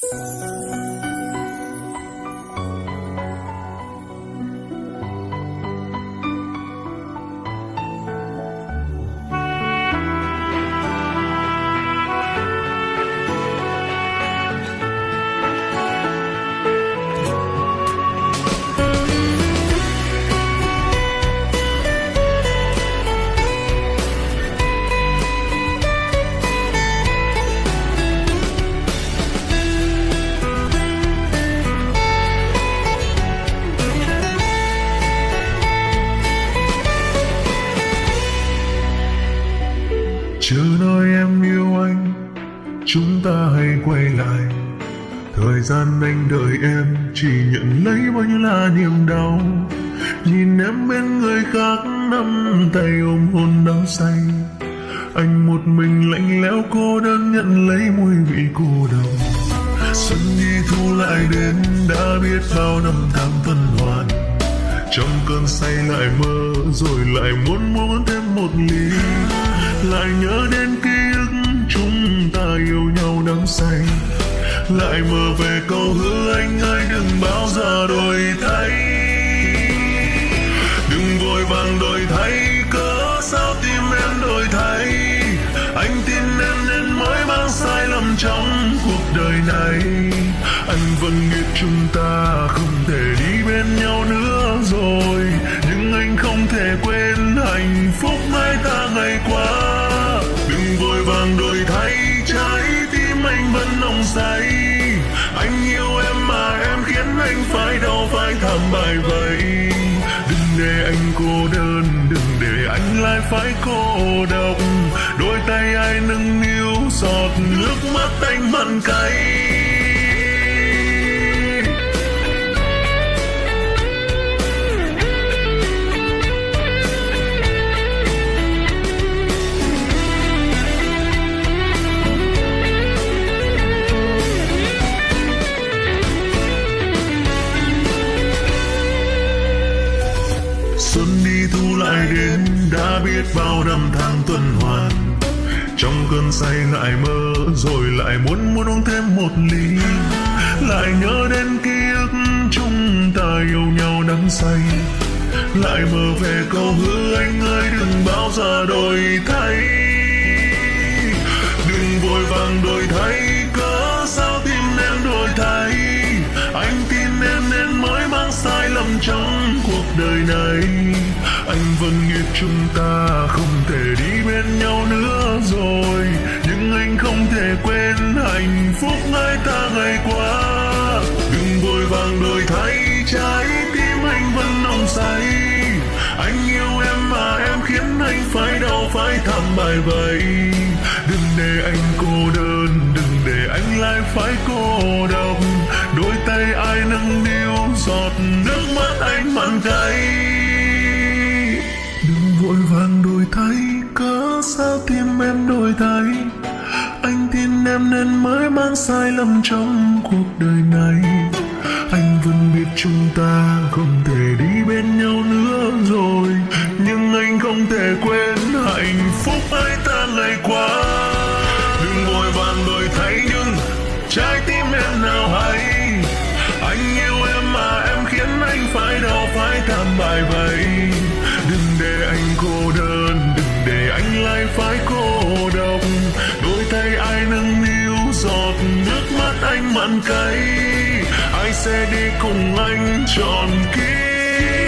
Chưa nói em yêu anh, chúng ta hãy quay lại. Thời gian anh đợi em chỉ nhận lấy bao nhiêu là niềm đau. Nhìn em bên người khác nắm tay ôm hôn đắm say, anh một mình lạnh lẽo cô đơn nhận lấy mùi vị cô độc. Xuân đi thu lại đến đã biết bao năm tháng tuần hoàn. Trong cơn say lại mơ rồi lại muốn thêm một ly. Lại nhớ đến ký ức chúng ta yêu nhau đắm say. Lại mơ về câu hứa anh ơi đừng bao giờ đổi thay. Đừng vội vàng đổi thay, cớ sao tim em đổi thay. Anh tin em nên mới mang sai lầm trong cuộc đời này. Anh vẫn biết chúng ta không thể đi bên nhau nữa rồi, nhưng anh không thể quên hạnh phúc hai ta ngày qua. Đừng vội vàng đổi thay, trái tim anh vẫn nồng say. Anh yêu em mà em khiến anh phải đau phải thảm bại vậy. Đừng để anh cô đơn, đừng để anh lại phải cô độc. Đôi tay ai nâng niu giọt nước mắt anh mặn cay. Xuân đi thu lại đến đã biết bao năm tháng tuần hoàn. Trong cơn say lại mơ rồi lại muốn uống thêm một ly. Lại nhớ đến ký ức chúng ta yêu nhau đắm say. Lại mơ về câu hứa anh ơi đừng bao giờ đổi thay. Đừng vội vàng đổi thay, cớ sao tim em đổi thay. Anh tin em nên mới mang sai lầm trong cuộc đời này. Anh vẫn biết chúng ta không thể đi bên nhau nữa rồi, nhưng anh không thể quên hạnh phúc hai ta ngày qua. Đừng vội vàng đổi thay, trái tim anh vẫn nồng say. Anh yêu em mà em khiến anh phải đau phải thảm bại vậy. Đừng để anh cô đơn, đừng để anh lại phải cô độc. Đôi tay ai nâng niu giọt nước mắt anh mặn cay. Đừng vội vàng đổi thay, cớ sao tim em đổi thay. Anh tin em nên mới mang sai lầm trong cuộc đời này. Anh vẫn biết chúng ta không thể đi bên nhau nữa rồi, nhưng anh không thể quên hạnh phúc hai ta ngày qua. Đừng vội vàng đổi thay nhưng trái tim em nào hay. Anh yêu em mà em khiến anh phải đau phải thảm bại vậy. Đừng để anh cô đơn, đừng để anh lại phải cô độc. Đôi tay ai nâng niu giọt nước mắt anh mặn cay. Ai sẽ đi cùng anh trọn kiếp.